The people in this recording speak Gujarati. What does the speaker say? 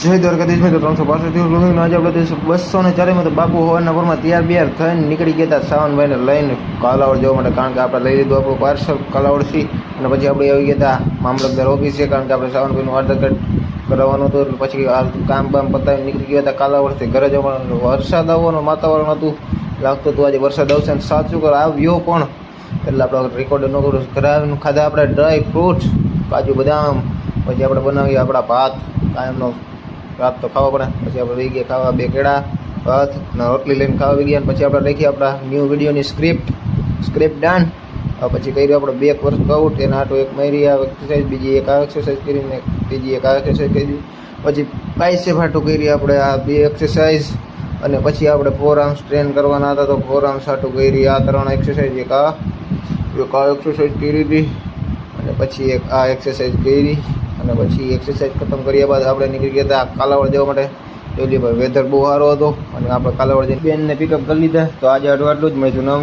જય દ્વારકાધીશ મિત્રો 365 દિવસ લોંગીનો આજે આપણે 204 માં તો બાપુ હવાના પરમાં તૈયાર થઈને નીકળી ગયા હતા સાવનભાઈને લઈને કાલાવડ જવા માટે, કારણ કે આપણે લઈ લીધું આપણું પાર્સલ કાલાવડથી અને પછી આપણે આવી ગયા હતા મામલતદાર ઓફિસે, કારણ કે આપણે સાવનભાઈનું આધાર કાર્ડ કરાવવાનું હતું. એટલે પછી આ કામ બામ પતાવીને નીકળી ગયા હતા કાલાવડથી ઘરે જવાનું. વરસાદ આવવાનું વાતાવરણ હતું, લાગતું હતું આજે વરસાદ આવશે અને સાચું કર આવ્યો પણ. એટલે આપણે રેકોર્ડ ન કરું. ઘરે આવીને ખાધા આપણે ડ્રાય ફ્રૂટ્સ, કાજુ બદામ, પછી આપણે બનાવીએ આપણા ભાત કાયમનો રાત તો ખાવા પડે. પછી આપણે લઈ ગયા ખાવા બે કેળા ભાત અને રોટલી લઈને ખાવા આવી ગયા. અને પછી આપણે લખી આપણા ન્યૂ વિડીયોની સ્ક્રિપ્ટ ડન. પછી કર્યું આપણે 2 વર્કઆઉટ, એના હાટું એક મારી આ એક્સરસાઇઝ, બીજી એક આ એક્સરસાઇઝ કરીને ત્રીજી એક આ એક્સરસાઇઝ કરી. પછી બાયસેપ હાટું કરી આપણે આ 2 એક્સરસાઇઝ. અને પછી આપણે 4 આર્મ્સ ટ્રેન કરવાના હતા તો 4 આર્મ્સ હાટું કરી આ 3 એક્સરસાઇઝ. એક આ એક્સરસાઇઝ કરી હતી અને પછી એક આ એક્સરસાઇઝ કરી. અને પછી એક્સરસાઇઝ ખતમ કર્યા બાદ આપણે નીકળી ગયા હતા કાલાવડ જવા માટે. જોઈ ભાઈ વેધર બહુ સારો હતો અને આપણે કાલાવડ જઈને બેનને પિકઅપ કરી લીધા. તો આજે આટલું જ મળીશું નવા